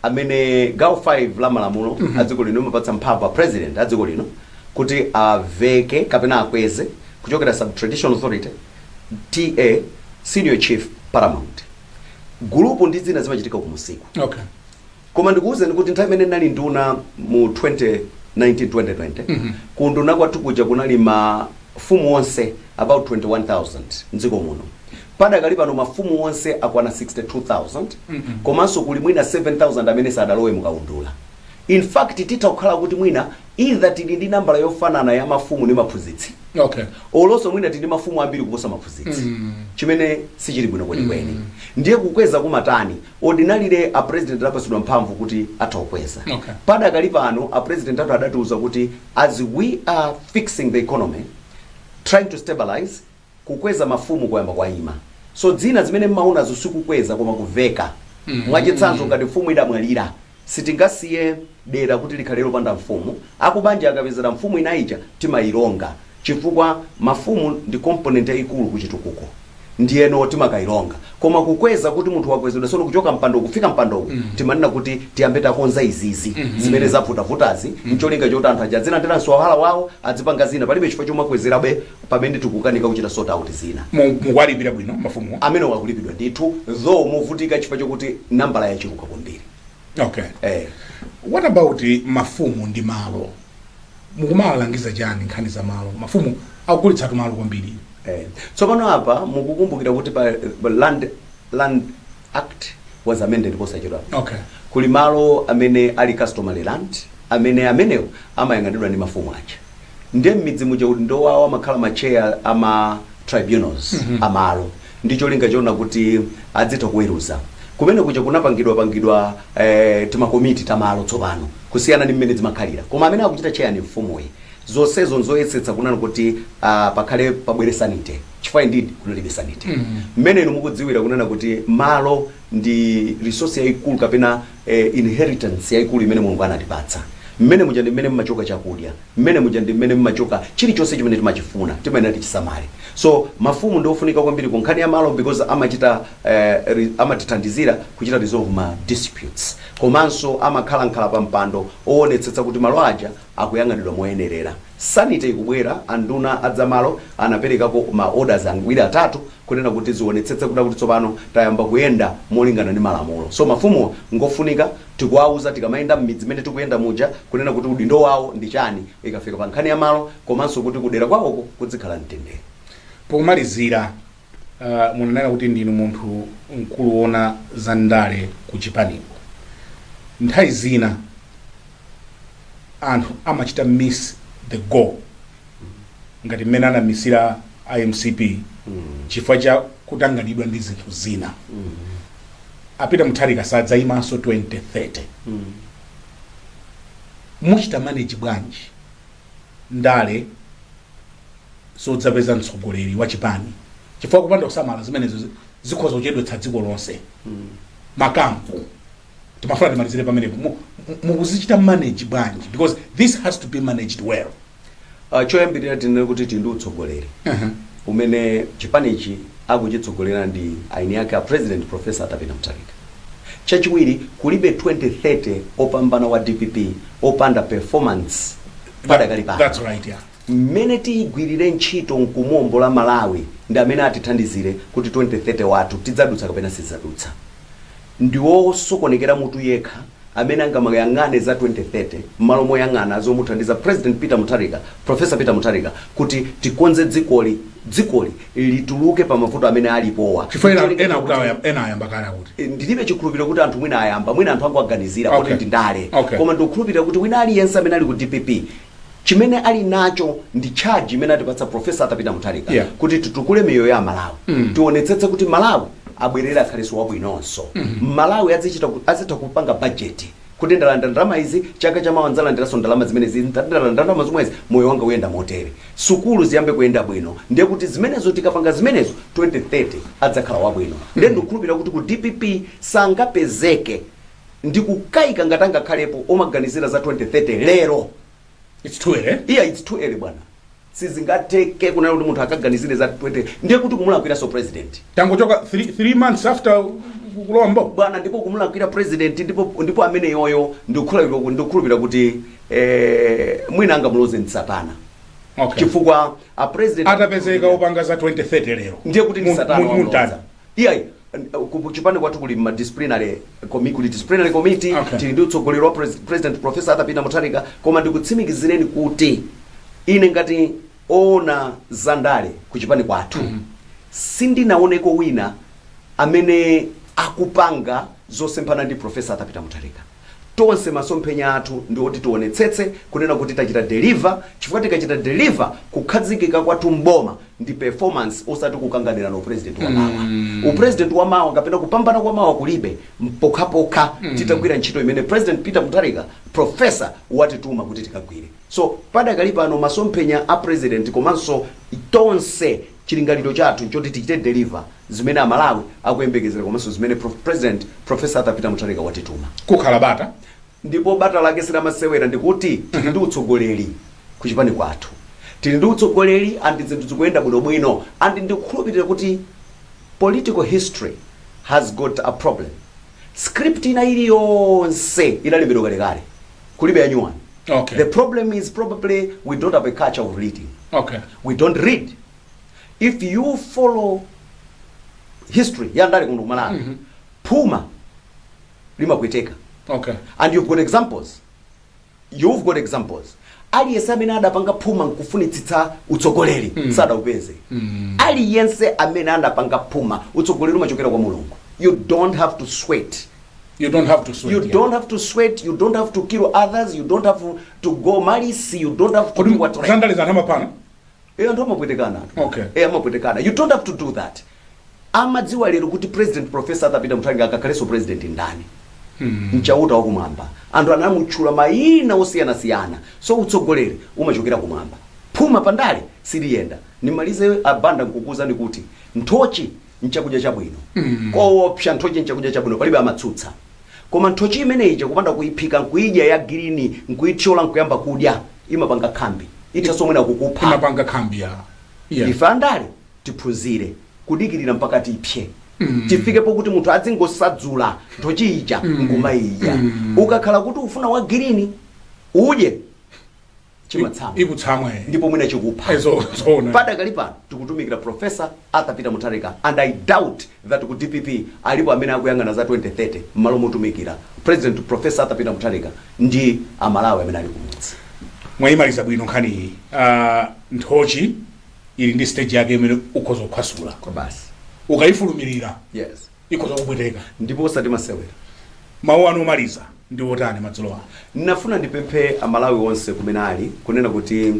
amene gawo 5 la malamulo adziko lino mapatsa mphamvu president adziko lino kuti aveke kapena akweze kuchokera sub traditional authority TA senior chief paramount group ndi zina zimachitika kumusiku koma ndikuwuzeni kuti nthawi imene nali nduna mu 2019-2020 kunduna kwathu kuja kunali mafumu onse about 21,000 mdziko muno padakali pano mafumu onse akwana 62,000 komanso kuli mwina 7,000 amene sadalowe mukaundula. In fact titakhala kuti mwina either tili ndi nambala yofanana ya mafumu ndi maphunzitsi olonso mwina tili mafumu ambiri kuposa maphunzitsi chimene sichili bwino kwenikweni ndiye kukweza kumatani ordinarily a president apasidwa mphamvu kuti athakweza padakali pano a president adatiuza kuti as we are fixing the economy trying to stabilize kukweza mafumu kuyamba kwaima so dzina zimene mmaona zosikukweza koma kuveka mwachitsanzo ngati mfumu idamwalira sitingasiye dera kuti likhalero panda mfumu akubanja akapezera mfumu inaija timayironga chifukwa mafumu ndi component yaikulu kuchitukuko ndiyeno timakaironga koma kukweza kuti munthu wakwezedwa sono kuchoka mpando kufika mpando timanena kuti tiyambe takonza izizi zimene zavutavutazi ncholinga choti anthu ajadzina ndena swala wawo adzipanga zina palibe chifukwa chomwe kwezerabe pamene tikukanika kuchita sort out zina mukwalipira bwino mafumu amene wakulipidwa ndithu though muvutika chifukwa chokuti nambala yachiruka kwambiri. What about mafumu ndi malo mukumalangiza chani nkhani za malo mafumu akugulitsa malo kwambiri so pano apa mukukumbukira kuti pa land act was amended posachedwa kuli malo amene ali customary land amenewo amayang'anidwa ndi mafumu aja ndiye midzi muja udindo wawo amakhala macheya ama tribunals amalo ndicho linga chona kuti adzitha kuweruza kumene kuja kunapangidwa timakomiti tamalo tsopano kusiyana ndi mmene zimakhalira koma amene akuchita cheya ni mfumuyi zonsezo nzoyesetsa kunena kuti pakhale pabwere sanite chifukwa indeed kunalibe sanite mmene inu mukudziwira kunena kuti malo ndi resource yayikulu kapena inheritance yayikulu imene Mulungu anatipatsa mmene muja ndi mmene mmachoka chakudya mmene muja ndi mmene mmachoka chilichonse chimene timachifuna timayenera tichisamale so mafumu ndofunika kwambiri ku nkhani ya malo because amatithandizira kuchita resolve ma disputes komanso amakhala nkhala pa mpando oonetsetsa kuti malo aja akuyang'anidwa moyenerera sanite ikubwera anduna adzamalo anaperekako ma orders angwiri atatu kunena kuti zionetsetse kuti tsopano tayamba kuyenda molingana ndi malamulo so mafumu ngofunika tikuwauza tikamayenda m'midzi imene tikuyenda muja kunena kuti udindo wawo ndi chani ikafika pa nkhani ya malo komanso kuti kudera kwawoko kudzikhala mtendere. Pomalizira munanena kuti ndinu munthu mkulu ona za ndale ku Chipanipo nthawi zina anthu amachita miss the goal ngati mmene anamisira IMCP chifukwa cha kutanganidwa ndi zinthu zina apita Mutharika sadzayimanso 2030 muchita manage bwanji ndale sodzapeza mtsogoleri wa chipani chifukwa kupanda kusamala zimenezo zikhoza kuchedwetsa dziko lonse makampu timafuna timalizire pamenepo mukuzichita manage bwanji because this has to be managed well. Choyambirira tinene kuti ndi utsogoleri umene chipanichi akuchitsogolera ndi aini yake a president Professor Peter Mutharika. Chachiwiri kulibe 2030 opambana wa DPP opanda performance padakali pano. That's right, yeah. Mmene tigwirire ntchito nkumombola Malawi ndi amene atithandizire kuti 2030 wathu tidzadutsa kapena sidzadutsa. Ndiwo sokonekera mutu yekha amene angamayang'ane za 2030 malo moyang'ana azomuthandiza President Peter Mutharika, Professor Peter Mutharika kuti tikonze dzikoli lituluke pa mavuto amene alipowa. Chifukwa ena ayamba kala kuti ndilibe chikhulupiriro kuti anthu mwina ayamba mwina anthu angoaganizira kuti ndi ndale koma ndikukhulupirira kuti wina aliyense amene ali ku DPP chimene ali nacho ndi charge imene atipatsa Professor Peter Mutharika kuti titukule miyoyo ya Malawi tionetsetse kuti Malawi abwerera akhaleso wabwinonso Malawi azita kupanga budget kuti ndalama izi chaka cha mawanzala ndiraso ndalama zimenezi ndalama zomwezi moyo wanga uyenda motere sukulu ziyambe kuyenda bwino ndiye kuti zimenezo tikapanga zimenezo 2030 adzakhala wabwino ndiye ndikukhulupirira kuti ku DPP sangapezeke ndikukayika ngatanga khalepo omaganizira za 2030 lero. It's too early. Yeah, it's too early bwana. Sizingateke kuna kuti munthu akaganizire za 20 ndiye kuti kumulakwira so president. Tangochoka 3 months after kulombo. Bwana ndipo kumulakwira president ndipo amene yoyo ndikukhulupirira kuti mwina angamuloze ndi Satana. Okay. Chifukwa a president atapezeka opanga za 2030 lero. Ndiye kuti ndi Satana wamuloza. Yeah. Kuchipane kwatu kuli disciplinary committee tili ndi utsogoleri wa President Professor Peter Mutharika koma ndikutsimikizireni kuti ine ngati ona zandale kuchipane kwathu sindinaoneko wina amene akupanga zosemphana ndi Professor Peter Mutharika. Tonse masomphenya athu ndi oti tionetsetse kunena kuti tachita deliver chifukwa tikachita deliver kukhazikika kwathu mboma ndi performance osati kukanganira no president wa mawa. President wa mawa kapena kupambana kwa mawa kulibe mpokha titagwira ntchito imene President Peter Mutharika Professor watituma kuti tikagwire. So padakali pano masomphenya a president komanso tonse chilingaliro chathu choti tichite deliver zimene Amalawi akuyembekezera komanso zimene President Professor Peter Mutharika watituma. Kukhala bata ndipo bata lake silamasewera ndikuti tili ndi utsogoleri kuchipani kwathu. Tili ndi utsogoleri andi zinthu zikuyenda bwinobwino andi ndikukhulupirira kuti political history has got a problem. Script ina iliyonse inalembedwa kalekale kulibe yanyuwani. Okay. The problem is probably we don't have a culture of reading. Okay. We don't read. If you follow history ya ndale kuno Malawi Puma limakweteka. Okay. And you've got examples. Aliyense amene adapanga Puma nkufunitsitsa utsogoleri sada upeze. Aliyense amene adapanga Puma utsogoleri umachokera kwa Mulungu. You don't have to sweat You don't have to sweat. You don't have to sweat, you don't have to kill others, you don't have to go malice, you don't have to do whatever. Zandaliza nama pana. Ndo mapwetekana. Okay. Mapwetekana. You don't have to do that. Amadziwa lero kuti President Professor Arthur Mutharika akakaleso president ndani. Mchauta wa kumwamba. Andu anamutchula mayina osiyana-siyana. So utsogoleri umachokera kumwamba. Phuma pandale siliyenda. Nimalize abanda nkukuza ni kuti nthochi nchakudya chabwino. Koopsa nthochi nchakudya chabwino palibe amatsutsa. Koma nthochi imeneyi kupanda kuyiphika nkuidya ya green nkuithyola nkuyamba kudya imapanga khambi. Itasomwena kukupha. Imapanga khambi ya. Yeah. Ifandale tiphunzire kudikirira mpaka tipye. Tifike pokuti munthu adzingosadzula nthochi ija ngumayiya. Ukakhala kuti ufuna wa green udye chimatsama. Ibutsamwe. Ndipo mwina chikupha. Zona. Pada kalipa tikutumikira Professor Arthur Peter Mutharika and I doubt that ku DPP alipo amene akuyangana za 2030 malo motumikira President Professor Arthur Peter Mutharika ndi amalawi amene ali kumutsi. Mwayimaliza bwino nkhani nthochi ili ndi stage yake imene ukhoza kuphwasula. Kwa basi. Ukayifulumirira. Yes. Ikhoza kupweteka. Ndipo osati masewera. Mawu anu omaliza ndi otani madzulo ano? Nafuna ndipemphe amalawi onse kumenali kunena kuti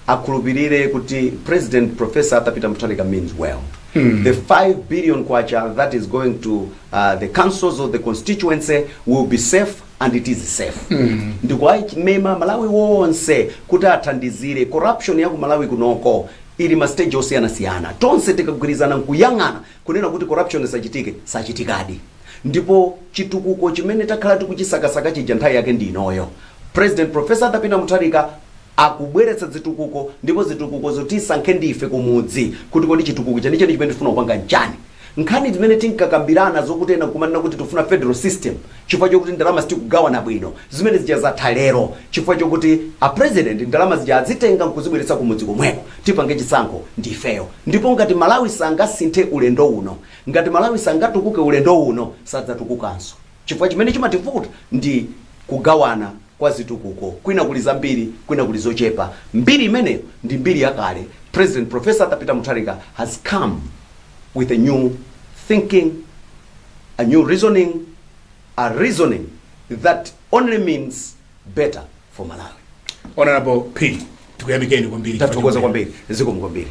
akhulupirire kuti President Professor Arthur Peter Mutharika means well. The 5 billion kwacha that is going to the councils of the constituency will be safe and it is safe. Ndikwa mema malawi wonse kuti athandizire corruption ya ku Malawi kunoko ili ma stage osiyana-siyana. Tonse tikagwirizana nkuyang'ana kunena kuti corruption sachitikadi. Ndipo chitukuko chimene takhala tikuchisakasaka chija nthawi yake ndinoyo. President Professor Arthur Peter Mutharika akubweretsa zitukuko ndipo zitukuko zotisankhe ndife kumudzi kuti kodi chitukuko chanicho chimene tifuna kupanga njani. Nkhani zimene tinkakambirana zokutena kumanena kuti tufuna federal system chifukwa chokuti ndalama sitikugawana bwino zimene zija zatha lero chifukwa chokuti a president ndalama zija azitenga nkuzibweretsa kumudzi komweko tipange chisankho ndifeyo. Ndipo ngati Malawi sangasinthe ulendo uno, ngati Malawi sangatukuke ulendo uno, sadzatukukanso. Chifukwa chimene chimativuta ndi kugawana kwa zitukuko. Kwina kuli zambiri, kwina kuli zochepa. Mbiri imeneyo ndi mbiri yakale. President Professor Arthur Peter Mutharika has come with a new thinking, a new reasoning, a reasoning that only means better for Malawi. Honorable P. Tukuyamikeni kwambiri. Tatukoza kwambiri. Ziko mkwambiri.